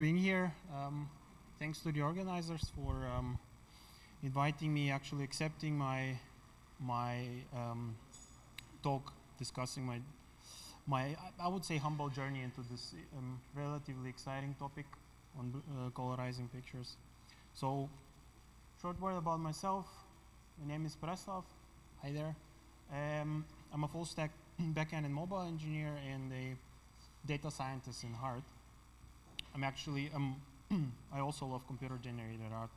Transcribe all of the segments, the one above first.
being here. Thanks to the organizers for inviting me, actually accepting my talk, discussing my I would say humble journey into this relatively exciting topic on colorizing pictures. So, short word about myself. My name is Preslav. Hi there. I'm a full stack backend and mobile engineer and a data scientist in heart. I'm actually, I also love computer-generated art.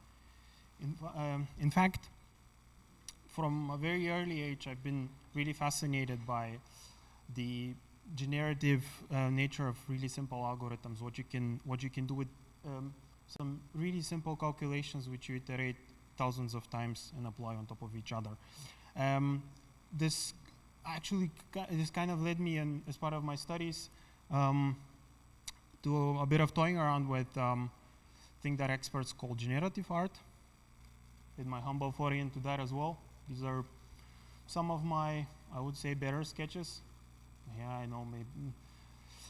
In fact, from a very early age, I've been really fascinated by the generative nature of really simple algorithms. What you can do with some really simple calculations, which you iterate thousands of times and apply on top of each other. This kind of led me, as part of my studies, to a bit of toying around with thing that experts call generative art. Did my humble foray into that as well. These are some of my, I would say, better sketches. Yeah, I know, maybe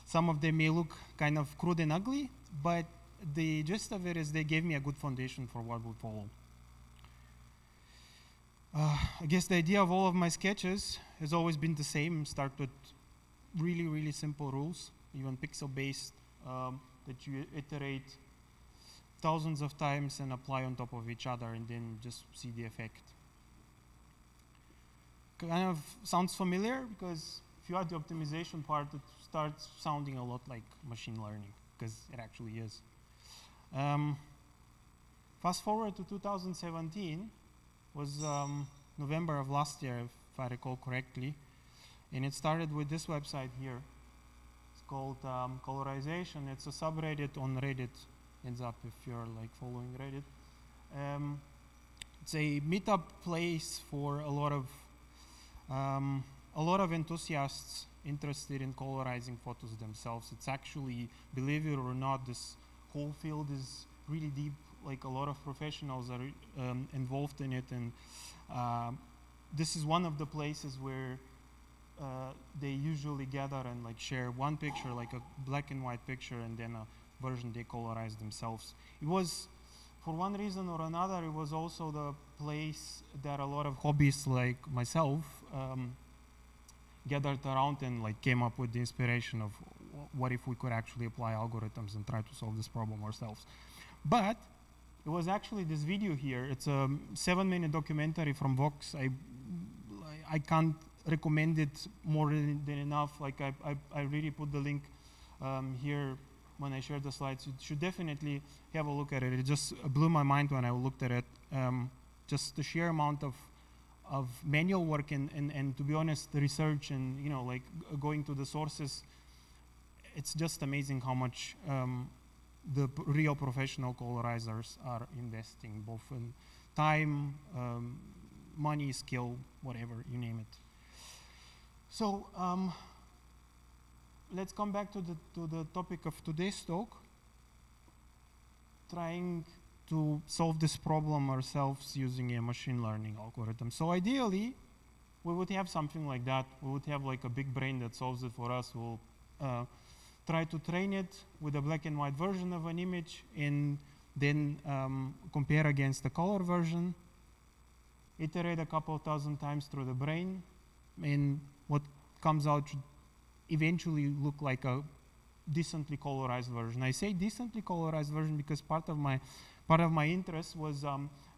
some of them may look kind of crude and ugly, but the gist of it is they gave me a good foundation for what would follow. I guess the idea of all of my sketches has always been the same. Start with really, really simple rules, even pixel-based, that you iterate thousands of times and apply on top of each other and then just see the effect. Kind of sounds familiar because if you add the optimization part, it starts sounding a lot like machine learning, because it actually is. Fast forward to 2017, was November of last year, if I recall correctly, and it started with this website here. It's called Colorization. It's a subreddit on Reddit. Ends up if you're like following Reddit. It's a meetup place for a lot of enthusiasts interested in colorizing photos themselves. It's actually, believe it or not, this whole field is really deep. Like, a lot of professionals are involved in it, and this is one of the places where they usually gather and like share one picture, like a black and white picture, and then a version they colorize themselves. It was, for one reason or another, it was also the place that a lot of hobbyists like myself gathered around and like came up with the inspiration of what if we could actually apply algorithms and try to solve this problem ourselves. But it was actually this video here. It's a 7-minute documentary from Vox. I can't recommend it more than enough. Like, I really put the link here when I shared the slides. You should definitely have a look at it. It just blew my mind when I looked at it. Just the sheer amount of manual work and to be honest, the research and like going to the sources. It's just amazing how much the real professional colorizers are investing, both in time, money, skill, whatever, you name it. So let's come back to the topic of today's talk, trying to solve this problem ourselves using a machine learning algorithm. So ideally, we would have something like that. We would have like a big brain that solves it for us. We'll try to train it with a black and white version of an image and then compare against the color version, iterate a couple thousand times through the brain, and what comes out should eventually look like a decently colorized version. I say decently colorized version because part of my interest was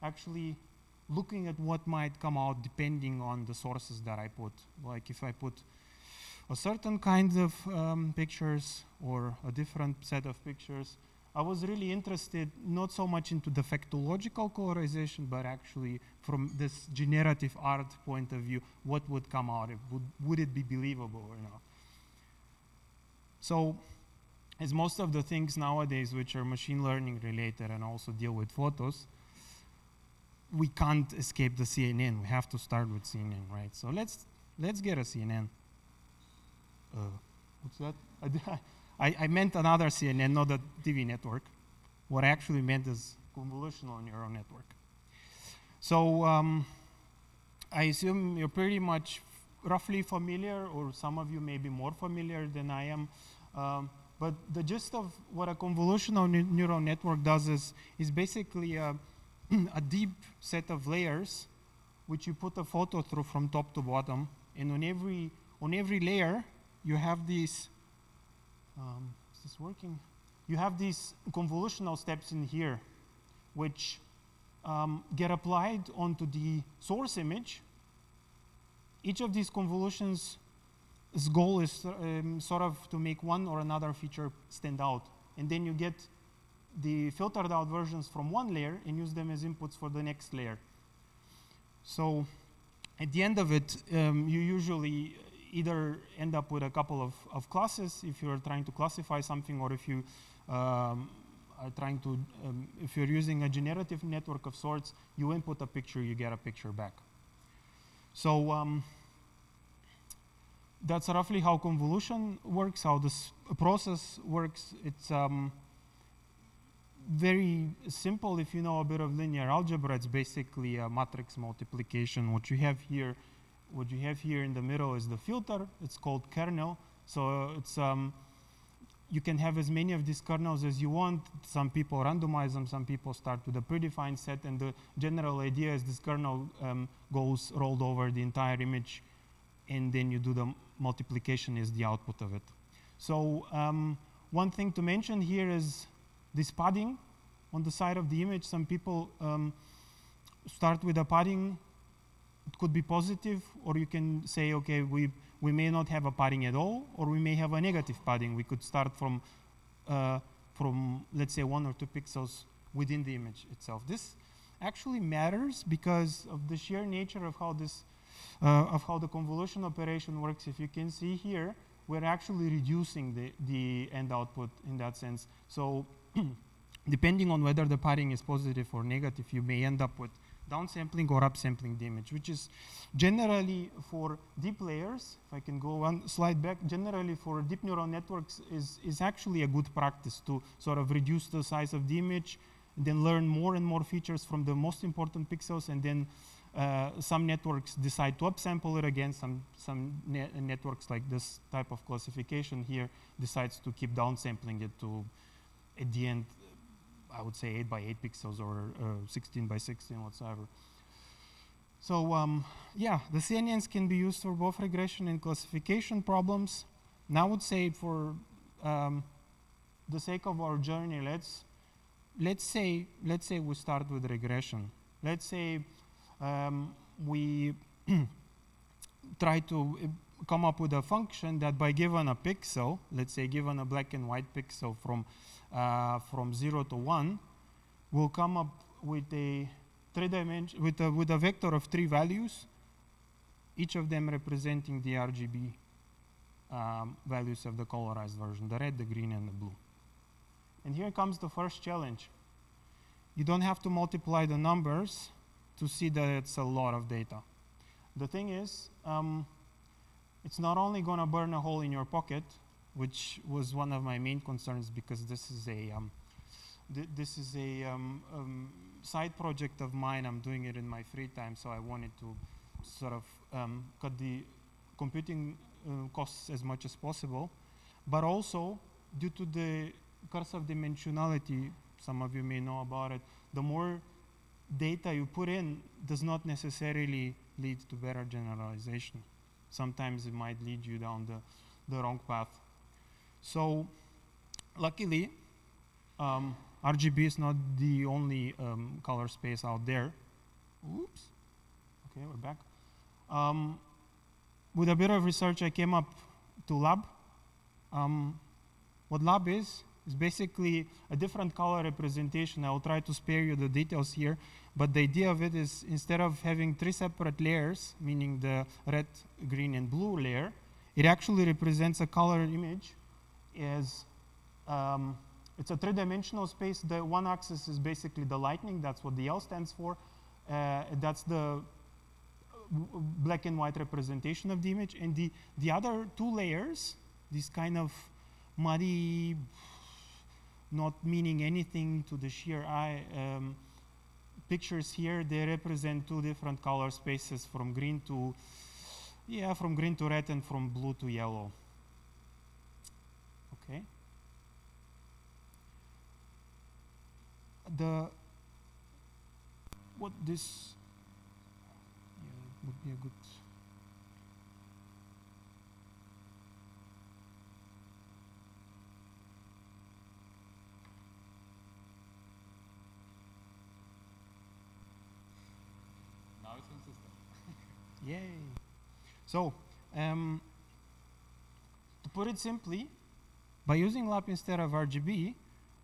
actually looking at what might come out depending on the sources that I put. Like, if I put a certain kind of pictures or a different set of pictures, I was really interested not so much into the factological colorization, but actually from this generative art point of view, what would come out? Would it be believable or not? So, as most of the things nowadays which are machine learning related and also deal with photos, we can't escape the CNN. We have to start with CNN, right? So let's get a CNN. What's that? I meant another CNN, not a TV network. What I actually meant is convolutional neural network. So I assume you're pretty much roughly familiar, or some of you may be more familiar than I am. But the gist of what a convolutional neural network does is basically a deep set of layers which you put a photo through from top to bottom. And on every layer, you have these, is this working? You have these convolutional steps in here, which get applied onto the source image. Each of these convolutions' goal is sort of to make one or another feature stand out. And then you get the filtered out versions from one layer and use them as inputs for the next layer. So at the end of it, you usually either end up with a couple of classes if you're trying to classify something, or if you are trying to, if you're using a generative network of sorts, you input a picture, you get a picture back. So that's roughly how convolution works, how this process works. It's very simple if you know a bit of linear algebra. It's basically a matrix multiplication. What you have here in the middle is the filter. It's called kernel. So it's you can have as many of these kernels as you want. Some people randomize them. Some people start with a predefined set. And the general idea is this kernel goes rolled over the entire image, and then you do the multiplication is the output of it. So one thing to mention here is this padding on the side of the image. Some people start with a padding. It could be positive, or you can say, okay, we may not have a padding at all, or we may have a negative padding. We could start from let's say 1 or 2 pixels within the image itself. This actually matters because of the sheer nature of how this of how the convolution operation works. If you can see here, we're actually reducing the end output in that sense. So depending on whether the padding is positive or negative, you may end up with downsampling or upsampling the image, which is generally for deep layers. If I can go one slide back, generally for deep neural networks is actually a good practice to sort of reduce the size of the image, and then learn more and more features from the most important pixels, and then some networks decide to upsample it again. Some networks like this type of classification here decides to keep downsampling it to, at the end, I would say 8 by 8 pixels or 16 by 16, whatsoever. So yeah, the CNNs can be used for both regression and classification problems. Now I would say for the sake of our journey, let's say we start with regression. Let's say we try to come up with a function that by given a pixel, let's say given a black and white pixel from 0 to 1, will come up with a with a vector of 3 values, each of them representing the RGB values of the colorized version, the red, the green, and the blue. And here comes the first challenge. You don't have to multiply the numbers to see that it's a lot of data. The thing is, it's not only going to burn a hole in your pocket, which was one of my main concerns, because this is a side project of mine. I'm doing it in my free time, so I wanted to sort of cut the computing costs as much as possible. But also, due to the curse of dimensionality, some of you may know about it, the more data you put in does not necessarily lead to better generalization. Sometimes it might lead you down the wrong path. So luckily, RGB is not the only color space out there. Oops. Okay, we're back. With a bit of research, I came up to lab. What lab is basically a different color representation. I will try to spare you the details here, but the idea of it is, instead of having 3 separate layers, meaning the red, green, and blue layer, it actually represents a color image as it's a 3-dimensional space. The one axis is basically the lightning. That's what the L stands for. That's the black and white representation of the image. And the other 2 layers, these kind of muddy, not meaning anything to the sheer eye, pictures here, they represent 2 different color spaces, from green to red and from blue to yellow. Okay. what this would be a good. Now it's consistent. Yay! So, to put it simply, by using LAP instead of RGB,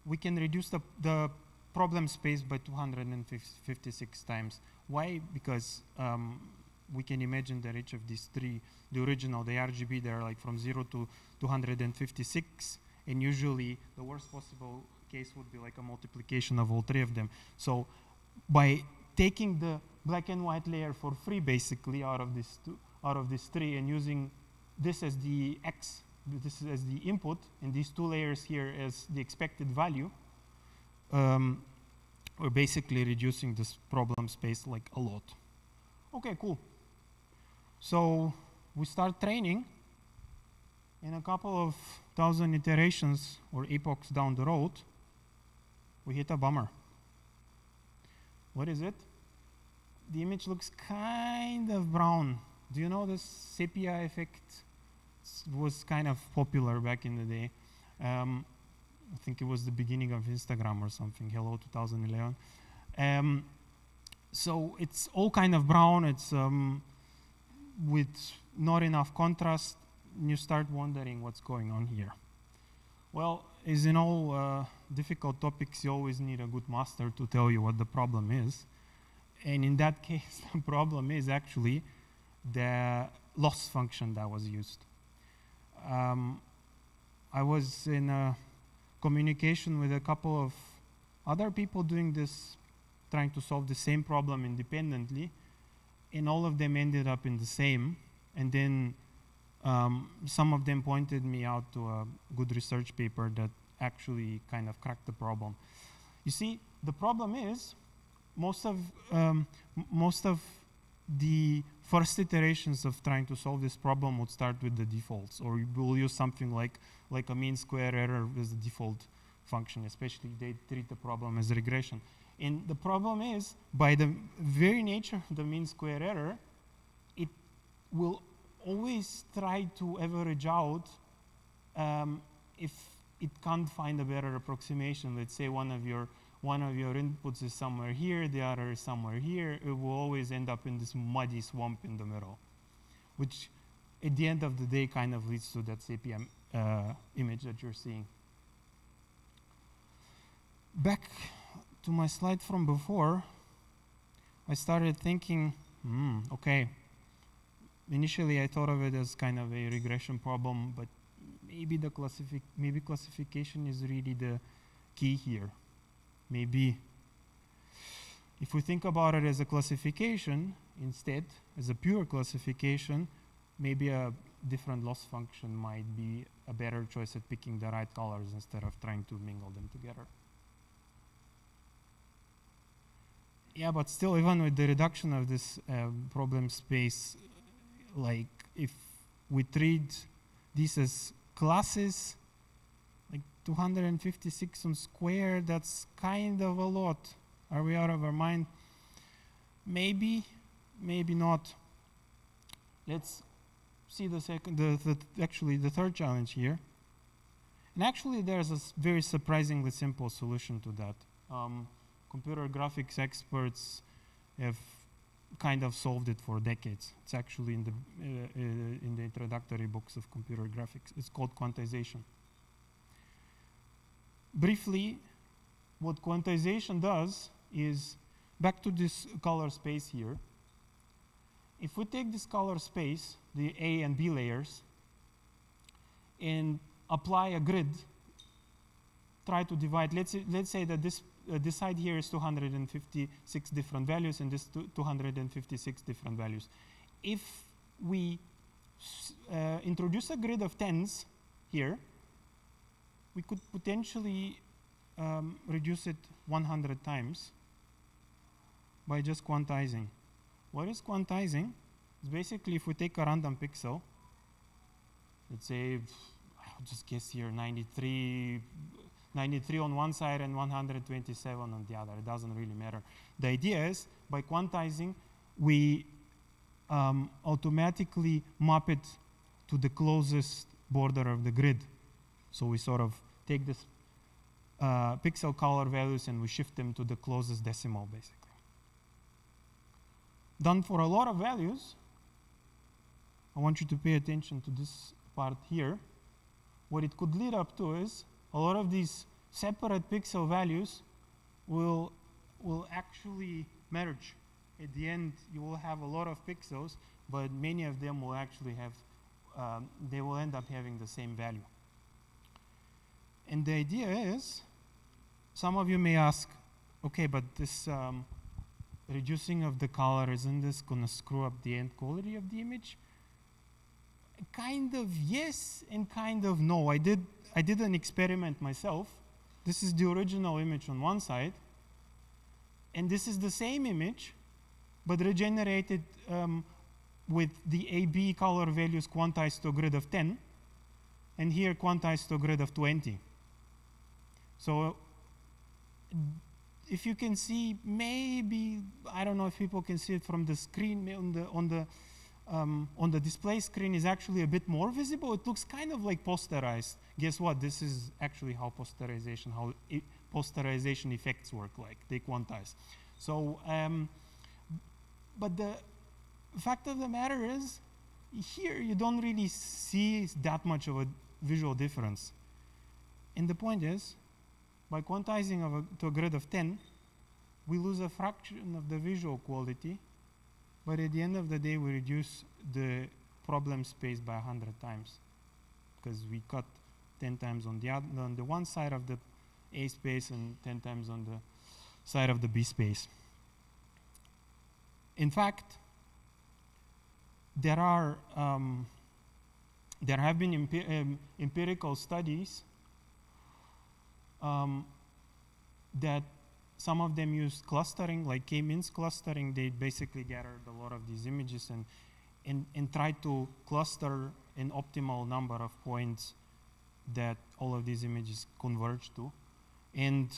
we can reduce the problem space by 256 times. Why? Because we can imagine that each of these three, the original, the RGB, they're like from 0 to 256, and usually the worst possible case would be like a multiplication of all three of them. So by taking the black and white layer for free, basically, out of this three, and using this as the X, this as the input, and these two layers here as the expected value, we're basically reducing this problem space like a lot. Okay, cool. So we start training. In a couple of thousand iterations or epochs down the road, we hit a bummer. What is it? The image looks kind of brown. Do you know this sepia effect? It was kind of popular back in the day. I think it was the beginning of Instagram or something. Hello, 2011. So it's all kind of brown. It's with not enough contrast. And you start wondering what's going on here. Well, as in all difficult topics, you always need a good master to tell you what the problem is. And in that case, the problem is actually the loss function that was used. I was in a communication with a couple of other people doing this, trying to solve the same problem independently, and all of them ended up in the same. And then some of them pointed me out to a good research paper that actually kind of cracked the problem. You see, the problem is most of the first iterations of trying to solve this problem would start with the defaults, or we'll use something like a mean square error as the default function, especially if they treat the problem as regression. And the problem is, by the very nature of the mean square error, it will always try to average out if it can't find a better approximation. Let's say one of your inputs is somewhere here, the other is somewhere here. It will always end up in this muddy swamp in the middle, which at the end of the day kind of leads to that sepia image that you're seeing. Back to my slide from before, I started thinking, okay, initially I thought of it as kind of a regression problem, but maybe classification is really the key here. Maybe if we think about it as a classification instead, as a pure classification, maybe a different loss function might be a better choice at picking the right colors instead of trying to mingle them together. Yeah, but still, even with the reduction of this problem space, like if we treat these as classes, like 256 on square, that's kind of a lot. Are we out of our mind? Maybe, maybe not. Let's see actually the third challenge here. And actually there's a very surprisingly simple solution to that. Computer graphics experts have kind of solved it for decades. It's actually in the introductory books of computer graphics. It's called quantization. Briefly, what quantization does is, back to this color space here, if we take this color space, the A and B layers, and apply a grid, try to divide, let's say that this side here is 256 different values, and this 256 different values. If we introduce a grid of tens here, we could potentially reduce it 100 times by just quantizing. What is quantizing? It's basically if we take a random pixel, let's say, I'll just guess here, 93, 93 on one side and 127 on the other. It doesn't really matter. The idea is, by quantizing, we automatically map it to the closest border of the grid. So we sort of take this pixel color values and we shift them to the closest decimal, basically. Done for a lot of values. I want you to pay attention to this part here. What it could lead up to is a lot of these separate pixel values will actually merge. At the end, you will have a lot of pixels, but many of them will actually have, they will end up having the same value. And the idea is, some of you may ask, okay, but this reducing of the color, isn't this going to screw up the end quality of the image? Kind of yes and kind of no. I did an experiment myself. This is the original image on one side, and this is the same image, but regenerated with the AB color values quantized to a grid of 10, and here quantized to a grid of 20. So if you can see, maybe, I don't know if people can see it from the screen, on the display screen is actually a bit more visible. It looks kind of like posterized. Guess what? This is actually how posterization effects work, like they quantize. So, but the fact of the matter is, here you don't really see that much of a visual difference. And the point is, by quantizing to a grid of 10, we lose a fraction of the visual quality, but at the end of the day, we reduce the problem space by 100 times, because we cut 10 times on the one side of the A space and 10 times on the side of the B space. In fact, there have been empirical studies that some of them use clustering, like K-means clustering. They basically gathered a lot of these images and tried to cluster an optimal number of points that all of these images converge to. And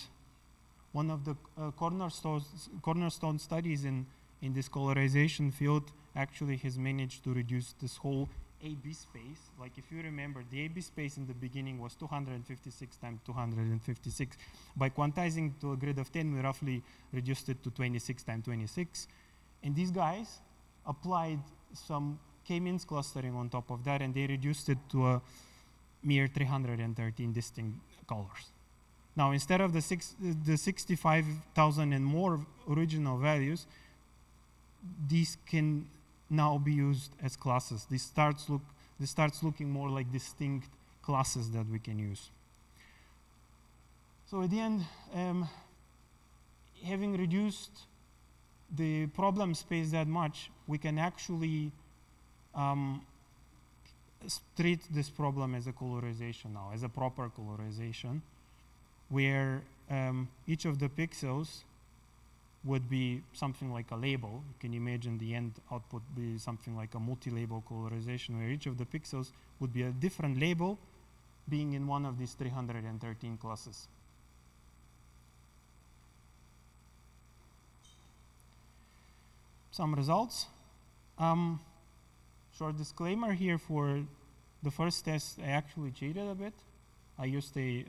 one of the cornerstone studies in this colorization field actually has managed to reduce this whole AB space. Like if you remember, the AB space in the beginning was 256 times 256. By quantizing to a grid of 10, we roughly reduced it to 26 times 26. And these guys applied some K-means clustering on top of that, and they reduced it to a mere 313 distinct colors. Now, instead of the 65,000 and more original values, these can now be used as classes. This starts looking more like distinct classes that we can use. So at the end, having reduced the problem space that much, we can actually treat this problem as a colorization now, as a proper colorization, where each of the pixels would be something like a label. You can imagine the end output be something like a multi-label colorization, where each of the pixels would be a different label being in one of these 313 classes. Some results. Short disclaimer here: for the first test, I actually cheated a bit. I used a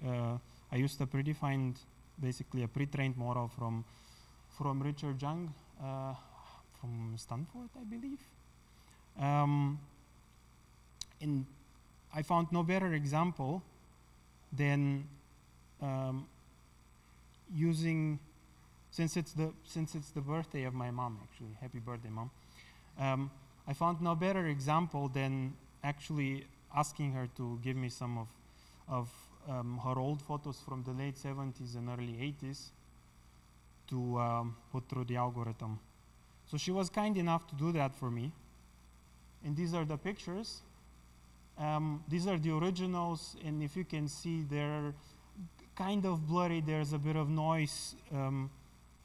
predefined, basically a pre-trained model from Richard Jung from Stanford, I believe. And I found no better example than using, since it's the birthday of my mom, actually, happy birthday, Mom. I found no better example than actually asking her to give me some of her old photos from the late 70s and early 80s to put through the algorithm. So she was kind enough to do that for me. And these are the pictures. These are the originals, and if you can see, they're kind of blurry. There's a bit of noise.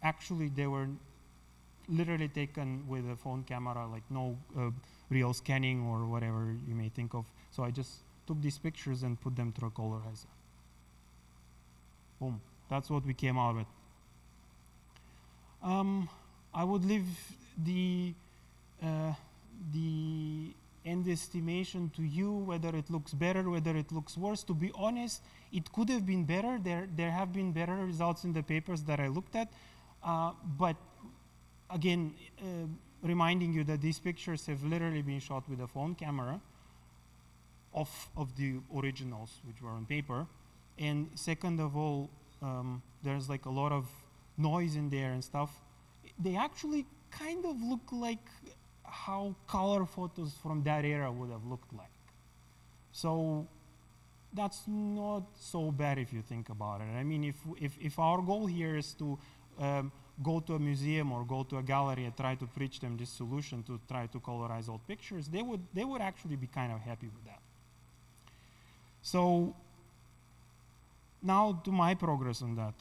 Actually, they were literally taken with a phone camera, like no real scanning or whatever you may think of. So I just took these pictures and put them through a colorizer. Boom. That's what we came out with. I would leave the end estimation to you, whether it looks better, whether it looks worse. To be honest, it could have been better. There have been better results in the papers that I looked at. But again, reminding you that these pictures have literally been shot with a phone camera of the originals, which were on paper. And second of all, there's like a lot of noise in there and stuff. They actually kind of look like how color photos from that era would have looked like. So that's not so bad if you think about it. I mean, if our goal here is to go to a museum or go to a gallery and try to preach them this solution to try to colorize old pictures, they would actually be kind of happy with that. So now to my progress on that.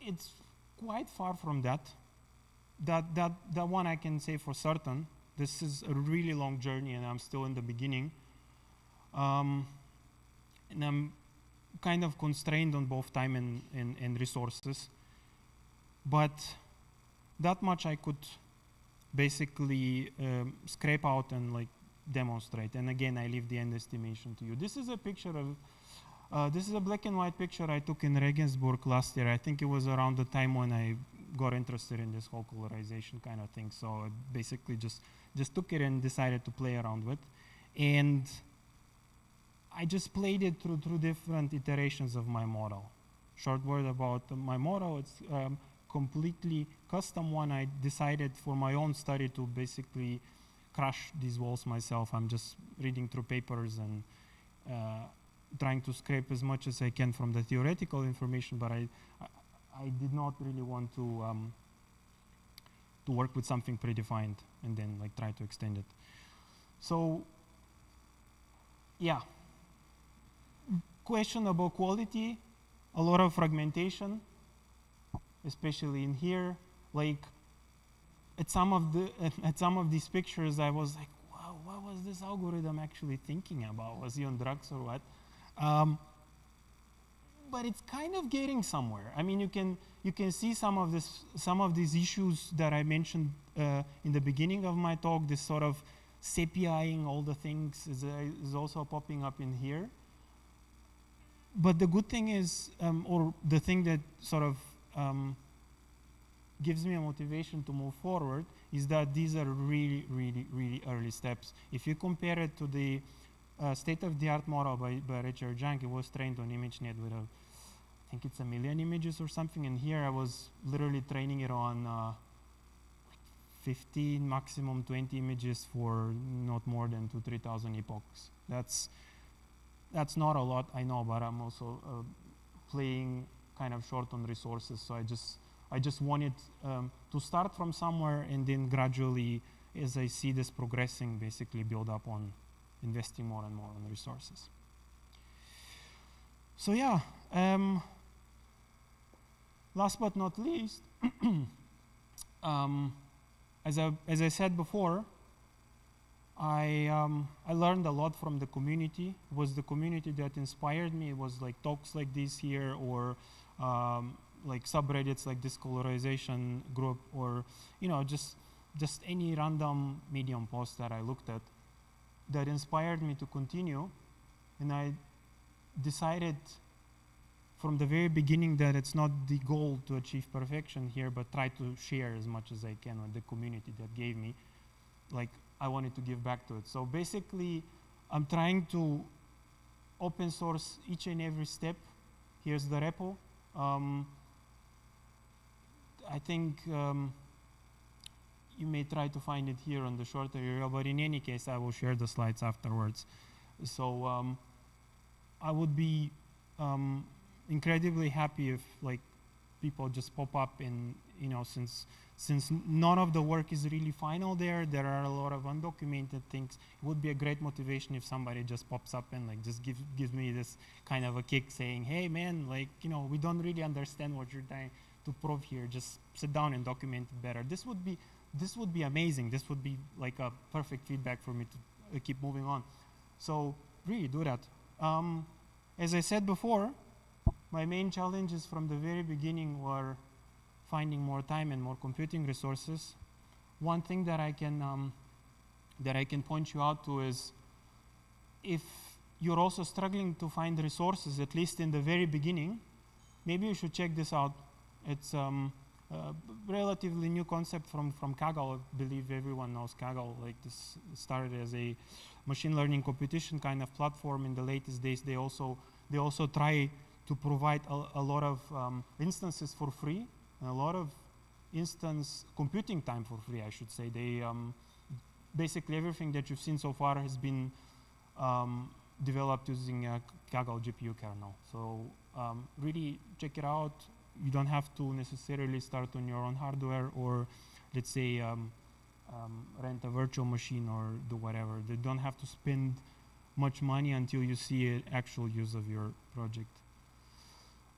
It's quite far from that. That one I can say for certain. This is a really long journey and I'm still in the beginning. And I'm kind of constrained on both time and resources. But that much I could basically scrape out and like demonstrate. And again, I leave the end estimation to you. This is a picture of, this is a black and white picture I took in Regensburg last year. I think it was around the time when I got interested in this whole colorization kind of thing. So I basically just took it and decided to play around with. And I just played it through different iterations of my model. Short word about my model, it's completely custom one. I decided for my own study to basically crush these walls myself. I'm just reading through papers and trying to scrape as much as I can from the theoretical information, but I did not really want to work with something predefined and then like try to extend it. So yeah, question about quality, a lot of fragmentation, especially in here. Like at some of these pictures, I was like, wow, what was this algorithm actually thinking about? Was he on drugs or what? But it's kind of getting somewhere. I mean, you can see some of these issues that I mentioned in the beginning of my talk. This sort of sepia-ing all the things is also popping up in here. But the good thing is, or the thing that sort of gives me a motivation to move forward is that these are really, really, really early steps. If you compare it to the state-of-the-art model by Richard Junk, it was trained on ImageNet with I think it's 1 million images or something, and here I was literally training it on 15, maximum 20 images for not more than 2,000-3,000 epochs. That's not a lot, I know, but I'm also playing kind of short on resources, so I just wanted to start from somewhere and then gradually, as I see this progressing, basically build up on investing more and more on resources. So yeah, last but not least, as I said before, I learned a lot from the community. It was the community that inspired me. It was like talks like this here, or like subreddits like this Colorization group, or just any random Medium post that I looked at that inspired me to continue. And I decided from the very beginning that it's not the goal to achieve perfection here, but try to share as much as I can with the community that gave me. Like, I wanted to give back to it. So basically, I'm trying to open source each and every step. Here's the repo. I think you may try to find it here on the shorter URL, but in any case, I will share the slides afterwards. So I would be incredibly happy if like people just pop up, and since none of the work is really final there are a lot of undocumented things. It would be a great motivation if somebody just pops up and like just gives me this kind of a kick saying, hey man, like we don't really understand what you're trying to prove here, just sit down and document it better. This would be amazing. This would be like a perfect feedback for me to keep moving on. So really do that. As I said before, my main challenges from the very beginning were finding more time and more computing resources. One thing that I can point you out to is, if you're also struggling to find resources, at least in the very beginning, maybe you should check this out. It's a relatively new concept from Kaggle. I believe everyone knows Kaggle. Like, this started as a machine learning competition kind of platform. In the latest days, they also try to provide a lot of instances for free, and a lot of instance computing time for free, I should say. They basically everything that you've seen so far has been developed using a Kaggle GPU kernel. So really check it out. You don't have to necessarily start on your own hardware, or let's say rent a virtual machine or do whatever. They don't have to spend much money until you see an actual use of your project.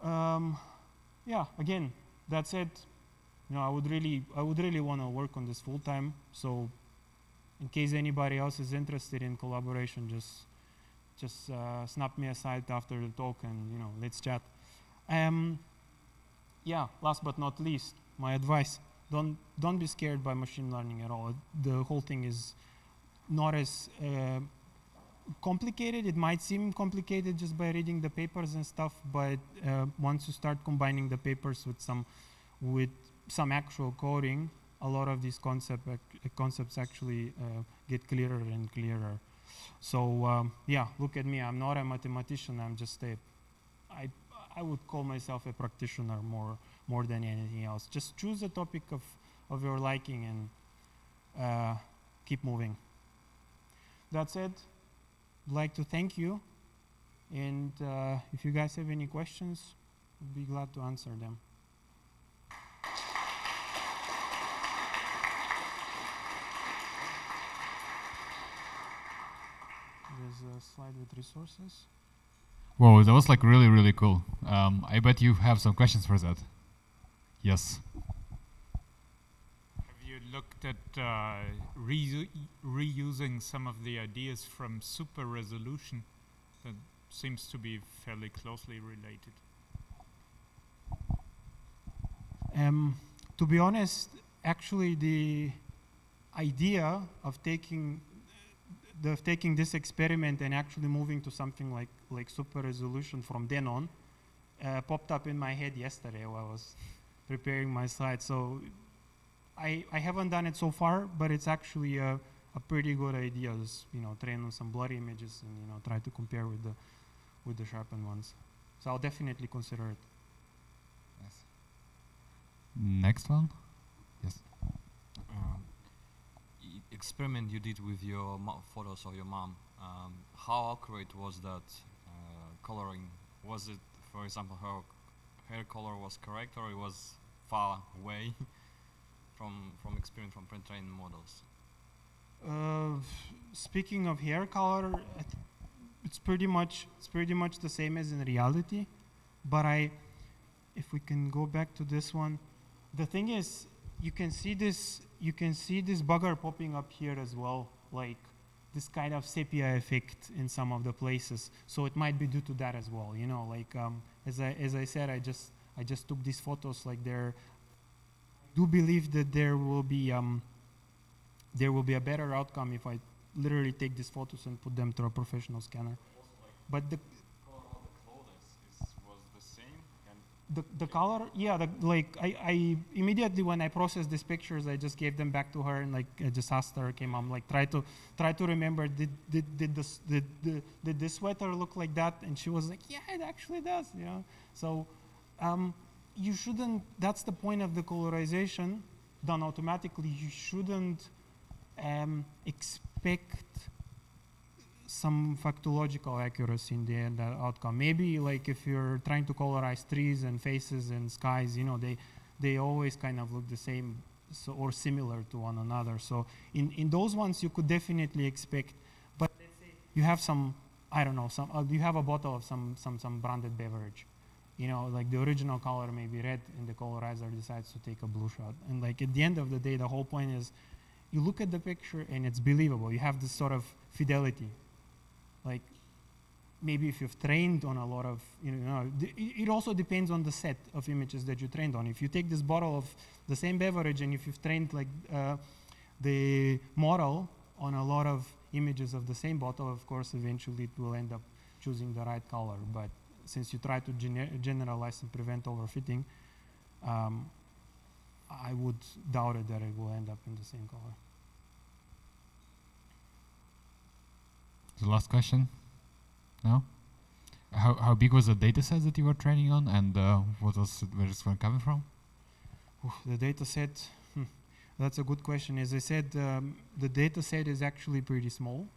Yeah, again, that said, you know, I would really want to work on this full time. So in case anybody else is interested in collaboration, just snap me aside after the talk and, you know, let's chat. Yeah, last but not least, my advice: don't be scared by machine learning at all. The whole thing is not as complicated. It might seem complicated just by reading the papers and stuff, but once you start combining the papers with some actual coding, a lot of these concepts actually get clearer and clearer. So yeah, look at me. I'm not a mathematician. I'm just I would call myself a practitioner more than anything else. Just choose a topic of your liking and keep moving. That said, I'd like to thank you. And if you guys have any questions, I'd be glad to answer them. There's a slide with resources. Whoa, that was like really, really cool. I bet you have some questions for that. Yes. Have you looked at reusing some of the ideas from super resolution? That seems to be fairly closely related. To be honest, actually the idea of taking this experiment and actually moving to something like super resolution from then on popped up in my head yesterday while I was preparing my slides. So I haven't done it so far, but it's actually a pretty good idea. Just, you know, train on some blurry images and, you know, try to compare with the sharpened ones. So I'll definitely consider it. Yes. Next one. Yes. Experiment you did with your photos of your mom, how accurate was that coloring? Was it, for example, her hair color was correct, or it was far away from experience from pre-trained models? Speaking of hair color, it's pretty much the same as in reality. But if we can go back to this one, the thing is, you can see this bugger popping up here as well, like this kind of sepia effect in some of the places. So it might be due to that as well, you know. Like as I said, I just took these photos. Like, I do believe that there will be a better outcome if I literally take these photos and put them through a professional scanner. But the the color, yeah, I immediately, when I processed these pictures, I just gave them back to her, and like I just asked her, okay, mom, like try to remember, did this sweater look like that? And she was like, yeah, it actually does, you know. So you shouldn't, that's the point of the colorization done automatically. You shouldn't expect some factological accuracy in the end outcome. Maybe like if you're trying to colorize trees and faces and skies, you know, they always kind of look the same, so, or similar to one another. So in those ones you could definitely expect. But let's say you have some, I don't know, you have a bottle of some branded beverage, you know, like the original color may be red and the colorizer decides to take a blue shot. And like at the end of the day, the whole point is you look at the picture and it's believable. You have this sort of fidelity. Like maybe if you've trained on a lot of, it also depends on the set of images that you trained on. If you take this bottle of the same beverage and if you've trained like the model on a lot of images of the same bottle, of course, eventually it will end up choosing the right color. But since you try to generalize and prevent overfitting, I would doubt it that it will end up in the same color. The last question? No? How big was the data set that you were training on, and where is it coming from? The data set, that's a good question. As I said, the data set is actually pretty small.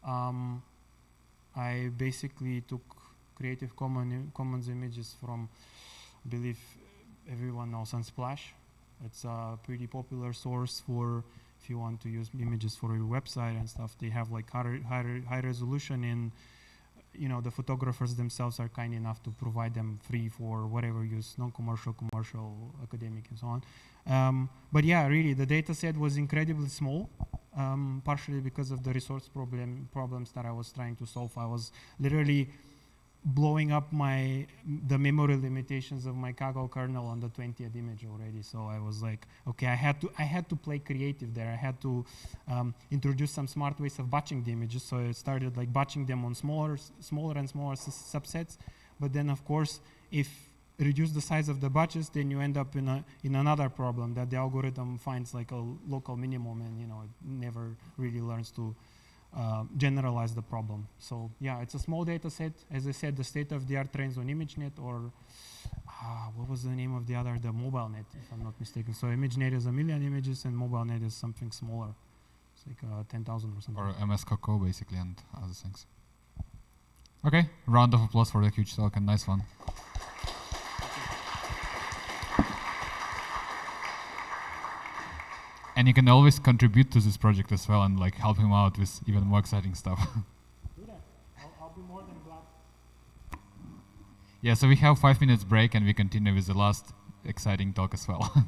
I basically took Creative Commons images from, I believe everyone knows Unsplash. It's a pretty popular source for if you want to use images for your website and stuff. They have like high resolution, and the photographers themselves are kind enough to provide them free for whatever use, non-commercial, commercial, academic, and so on. But yeah, really, the data set was incredibly small, partially because of the resource problems that I was trying to solve. I was literally blowing up the memory limitations of my Kaggle kernel on the 20th image already. So I was like, okay, I had to play creative there. I had to introduce some smart ways of batching the images. So I started like batching them on smaller and smaller subsets. But then, of course, if reduce the size of the batches, then you end up in another problem that the algorithm finds like a local minimum, and it never really learns to generalize the problem. So yeah, it's a small data set. As I said, the state-of-the-art trains on ImageNet, or what was the name of the MobileNet, if I'm not mistaken. So ImageNet is 1 million images, and MobileNet is something smaller. It's like 10,000 or something. Or MS Coco, basically, and other things. Okay, round of applause for the huge talk, and nice one. And you can always contribute to this project as well and like help him out with even more exciting stuff. Do that. I'll be more than glad. Yeah, so we have 5 minutes break and we continue with the last exciting talk as well.